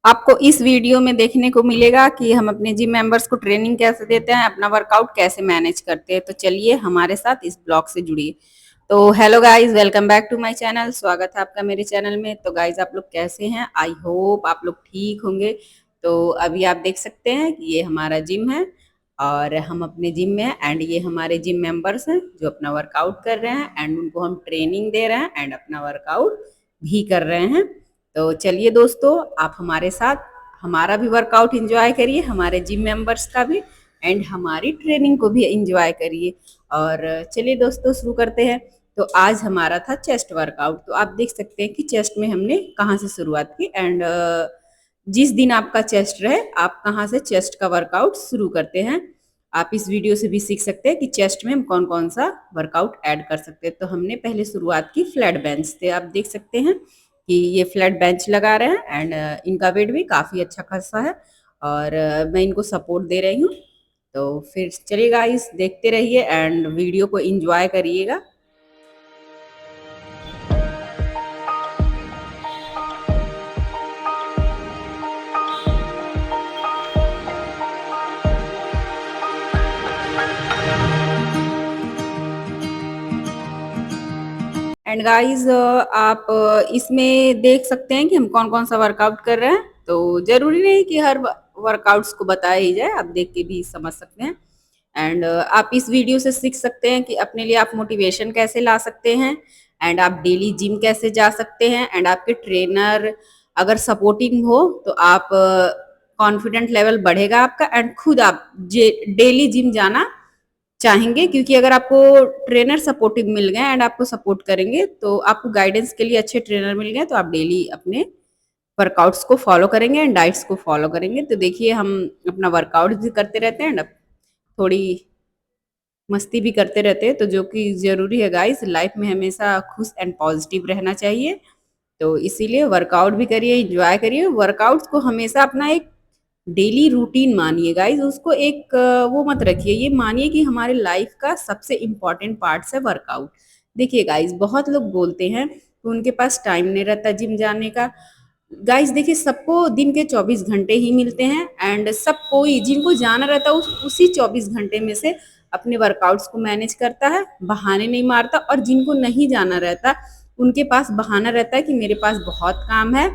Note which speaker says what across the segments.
Speaker 1: आपको इस वीडियो में देखने को मिलेगा कि हम अपने जिम मेंबर्स को ट्रेनिंग कैसे देते हैं, अपना वर्कआउट कैसे मैनेज करते हैं। तो चलिए हमारे साथ इस ब्लॉग से जुड़िए। तो hello guys, welcome back to my channel. स्वागत है आपका मेरे चैनल में। तो गाइस, आप लोग कैसे हैं? आई होप आप लोग ठीक होंगे। तो अभी आप देख सकते हैं कि ये हमारा जिम है और हम अपने जिम में हैं एंड ये हमारे जिम मेंबर्स हैं जो अपना वर्कआउट कर रहे हैं एंड उनको हम ट्रेनिंग दे रहे हैं एंड अपना वर्कआउट भी कर रहे हैं। तो चलिए दोस्तों, आप हमारे साथ हमारा भी वर्कआउट एंजॉय करिए, हमारे जिम मेंबर्स का भी एंड हमारी ट्रेनिंग को भी एंजॉय करिए। और चलिए दोस्तों, शुरू करते हैं। तो आज हमारा था चेस्ट वर्कआउट। तो आप देख सकते हैं कि चेस्ट में हमने कहाँ से शुरुआत की एंड जिस दिन आपका चेस्ट रहे आप कहाँ से चेस्ट का वर्कआउट शुरू करते हैं। आप इस वीडियो से भी सीख सकते हैं कि चेस्ट में हम कौन कौन सा वर्कआउट ऐड कर सकते हैं। तो हमने पहले शुरुआत की फ्लैट बेंच से। आप देख सकते हैं कि ये फ्लैट बेंच लगा रहे हैं एंड इनका वेट भी काफ़ी अच्छा खासा है और मैं इनको सपोर्ट दे रही हूँ। तो फिर चलिए गाइस, देखते रहिए एंड वीडियो को एंजॉय करिएगा। एंड गाइस, आप इसमें देख सकते हैं कि हम कौन कौन सा वर्कआउट कर रहे हैं। तो जरूरी नहीं कि हर वर्कआउट्स को बताया ही जाए, आप देख के भी समझ सकते हैं। एंड आप इस वीडियो से सीख सकते हैं कि अपने लिए आप मोटिवेशन कैसे ला सकते हैं एंड आप डेली जिम कैसे जा सकते हैं एंड आपके ट्रेनर अगर सपोर्टिंग हो तो आप कॉन्फिडेंट लेवल बढ़ेगा आपका एंड खुद आप डेली जिम जाना चाहेंगे। क्योंकि अगर आपको ट्रेनर सपोर्टिव मिल गए एंड आपको सपोर्ट करेंगे तो आपको गाइडेंस के लिए अच्छे ट्रेनर मिल गए तो आप डेली अपने वर्कआउट्स को फॉलो करेंगे एंड डाइट्स को फॉलो करेंगे। तो देखिए, हम अपना वर्कआउट भी करते रहते हैं एंड थोड़ी मस्ती भी करते रहते हैं, तो जो कि जरूरी है गाइस। लाइफ में हमेशा खुश एंड पॉजिटिव रहना चाहिए। तो इसीलिए वर्कआउट भी करिए, एंजॉय करिए। वर्कआउट्स को हमेशा अपना एक डेली रूटीन मानिए गाइस। उसको एक वो मत रखिए, ये मानिए कि हमारे लाइफ का सबसे इम्पोर्टेंट पार्ट है वर्कआउट। देखिए गाइस, बहुत लोग बोलते हैं कि उनके पास टाइम नहीं रहता जिम जाने का। गाइस देखिए, सबको दिन के 24 घंटे ही मिलते हैं एंड सब कोई जिनको जाना रहता है उसी 24 घंटे में से अपने वर्कआउट्स को मैनेज करता है, बहाने नहीं मारता। और जिनको नहीं जाना रहता उनके पास बहाना रहता है कि मेरे पास बहुत काम है,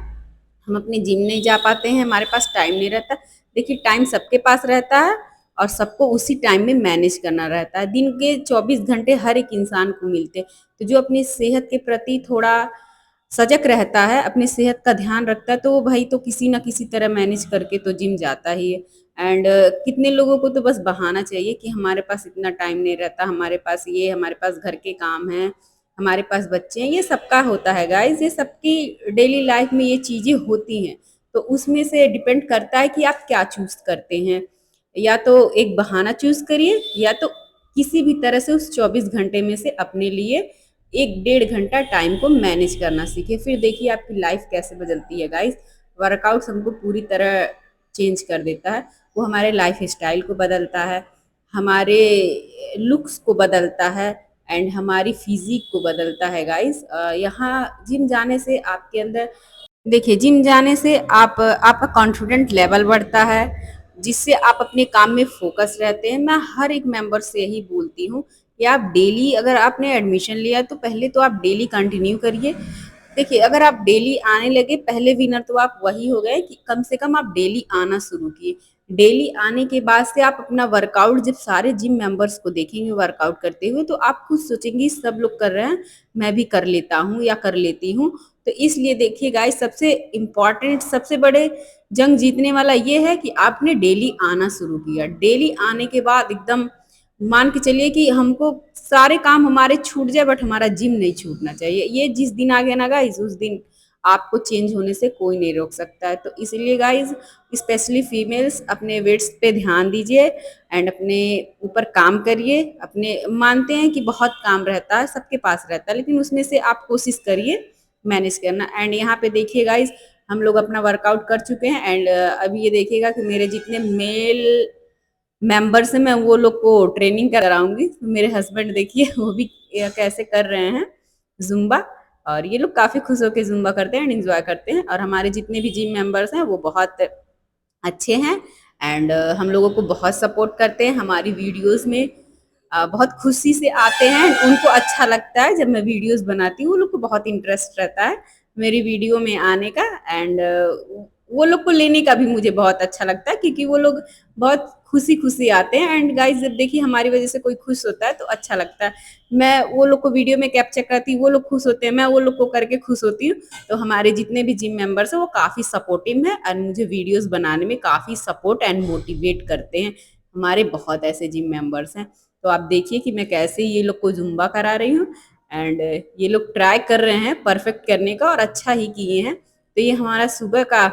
Speaker 1: हम अपने जिम नहीं जा पाते हैं, हमारे पास टाइम नहीं रहता। देखिए, टाइम सबके पास रहता है और सबको उसी टाइम में मैनेज करना रहता है। दिन के 24 घंटे हर एक इंसान को मिलते हैं। तो जो अपनी सेहत के प्रति थोड़ा सजग रहता है, अपनी सेहत का ध्यान रखता है, तो वो भाई तो किसी ना किसी तरह मैनेज करके तो जिम जाता ही है। एंड कितने लोगों को तो बस बहाना चाहिए कि हमारे पास इतना टाइम नहीं रहता, हमारे पास ये, हमारे पास घर के काम हैं, हमारे पास बच्चे हैं। ये सबका होता है गाइस, ये सबकी डेली लाइफ में ये चीजें होती हैं। तो उसमें से डिपेंड करता है कि आप क्या चूज करते हैं। या तो एक बहाना चूज करिए या तो किसी भी तरह से उस 24 घंटे में से अपने लिए 1 डेढ़ घंटा टाइम को मैनेज करना सीखे। फिर देखिए आपकी लाइफ कैसे बदलती है गाइस। वर्कआउट हमको पूरी तरह चेंज कर देता है। वो हमारे लाइफ स्टाइल को बदलता है, हमारे लुक्स को बदलता है एंड हमारी फिजिक को बदलता है गाइस। यहाँ जिम जाने से आपके अंदर, देखिए, जिम जाने से आप आपका कॉन्फिडेंट लेवल बढ़ता है, जिससे आप अपने काम में फोकस रहते हैं। मैं हर एक मेंबर से यही बोलती हूँ कि आप डेली, अगर आपने एडमिशन लिया तो पहले तो आप डेली कंटिन्यू करिए। देखिए, अगर आप डेली आने लगे, पहले विनर तो आप वही हो गए कि कम से कम आप डेली आना शुरू किए। डेली आने के बाद से आप अपना वर्कआउट जब सारे जिम मेंबर्स को देखेंगे वर्कआउट करते हुए तो आप खुद सोचेंगे सब लोग कर रहे हैं, मैं भी कर लेता हूँ या कर लेती हूँ। तो इसलिए देखिए गाइस, सबसे इम्पोर्टेंट, सबसे बड़े जंग जीतने वाला ये है कि आपने डेली आना शुरू किया। डेली आने के बाद एकदम मान के चलिए कि हमको सारे काम हमारे छूट जाए बट हमारा जिम नहीं छूटना चाहिए। ये जिस दिन आ गया ना गाइस, उस दिन आपको चेंज होने से कोई नहीं रोक सकता है। तो इसलिए गाइस, स्पेशली फीमेल्स अपने वेट्स पे ध्यान दीजिए एंड अपने ऊपर काम करिए। अपने, मानते हैं कि बहुत काम रहता है, सबके पास रहता है, लेकिन उसमें से आप कोशिश करिए मैनेज करना। एंड यहाँ पे देखिए गाइस, हम लोग अपना वर्कआउट कर चुके हैं एंड अभी ये देखिएगा कि मेरे जितने मेल मेंबर्स हैं मैं वो लोग को ट्रेनिंग कराऊंगी। तो मेरे हस्बैंड देखिए वो भी कैसे कर रहे हैं जुम्बा। और ये लोग काफ़ी खुश होके ज़ुम्बा करते हैं एंड एन्जॉय करते हैं और हमारे जितने भी जिम मेंबर्स हैं वो बहुत अच्छे हैं एंड हम लोगों को बहुत सपोर्ट करते हैं हमारी वीडियोस में बहुत खुशी से आते हैं उनको अच्छा लगता है जब मैं वीडियोस बनाती हूँ वो लोग को बहुत इंटरेस्ट रहता है मेरी वीडियो में आने का एंड वो लोग को लेने का भी मुझे बहुत अच्छा लगता है क्योंकि वो लोग बहुत खुशी खुशी आते हैं एंड गाइस जब देखिए हमारी वजह से कोई खुश होता है तो अच्छा लगता है मैं वो लोग को वीडियो में कैप्चर करती हूँ वो लोग खुश होते हैं मैं वो लोग को करके खुश होती हूँ तो हमारे जितने भी जिम मेंबर्स हैं वो काफ़ी सपोर्टिव हैं और मुझे वीडियोस बनाने में काफ़ी सपोर्ट एंड मोटिवेट करते हैं हमारे बहुत ऐसे जिम मेंबर्स हैं तो आप देखिए कि मैं कैसे ये लोग को जुम्बा करा रही हूँ एंड ये लोग ट्राई कर रहे हैं परफेक्ट करने का और अच्छा ही किए हैं तो ये हमारा सुबह का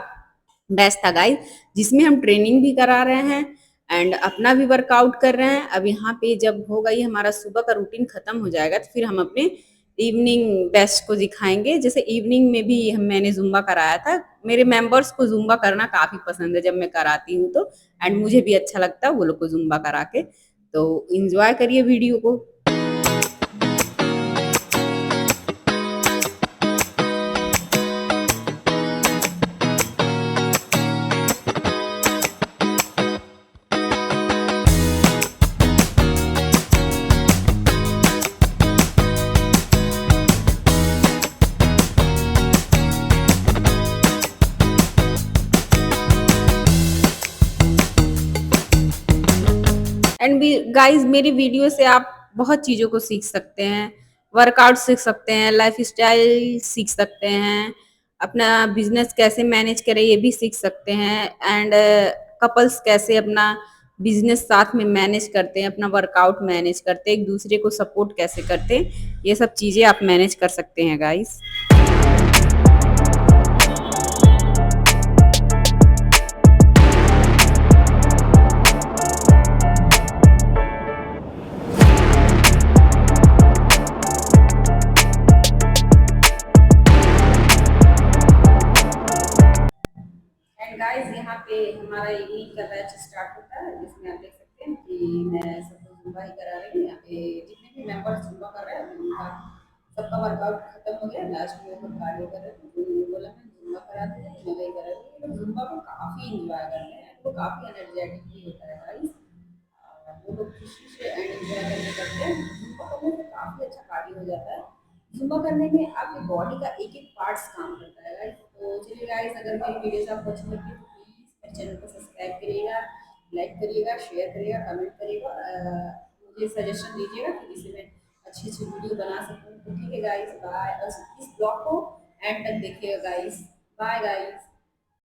Speaker 1: बैच था गाइस जिसमें हम ट्रेनिंग भी करा रहे हैं एंड अपना भी वर्कआउट कर रहे हैं अब यहाँ पे जब होगा ये हमारा सुबह का रूटीन खत्म हो जाएगा तो फिर हम अपने इवनिंग बैच को दिखाएंगे जैसे इवनिंग में भी मैंने जुम्बा कराया था मेरे मेंबर्स को जुम्बा करना काफ़ी पसंद है जब मैं कराती हूँ तो एंड मुझे भी अच्छा लगता है वो लोग को जुम्बा करा के तो इंजॉय करिए वीडियो को एंड भी गाइस मेरी वीडियो से आप बहुत चीज़ों को सीख सकते हैं वर्कआउट सीख सकते हैं लाइफ स्टाइल सीख सकते हैं अपना बिजनेस कैसे मैनेज करें ये भी सीख सकते हैं एंड कपल्स कैसे अपना बिजनेस साथ में मैनेज करते हैं अपना वर्कआउट मैनेज करते हैं एक दूसरे को सपोर्ट कैसे करते हैं ये सब चीज़ें आप मैनेज कर सकते हैं गाइस एंड गाइस यहाँ पे हमारा इवनिंग का बैच स्टार्ट होता है जिसमें आप देख सकते हैं कि मैं सबको जुम्बा ही करा रही हूँ यहाँ पे जितने भी मेंबर्स जुम्बा कर रहे हैं अभी उनका सबका वर्कआउट खत्म हो गया लास्ट में वो कार्डियो कर रहे थे तो उन्होंने बोला मैं जुम्बा करा दूँ मैं वही करा रही हूँ ये लोग जुम्बा को काफ़ी इंजॉय कर रहे हैं वो काफ़ी एनर्जेटिक भी होता है गाइस वो लोग खुशी से एंड एंजॉय करके करते हैं जुम्बा करने से काफ़ी अच्छा कार्डियो हो जाता है जुम्बा करने में आपकी बॉडी का एक एक पार्ट्स काम करता है गाइस तो चलिए गाइस अगर मेरी वीडियोस आपको अच्छी लगती है तो प्लीज़ मेरे चैनल को सब्सक्राइब करिएगा लाइक करिएगा शेयर करिएगा कमेंट करिएगा मुझे सजेशन दीजिएगा कि जिससे मैं अच्छी अच्छी वीडियो बना सकूँ तो ठीक है गाइस बाय और इस ब्लॉग को एंड तक देखिएगा गाइस बाय गाइस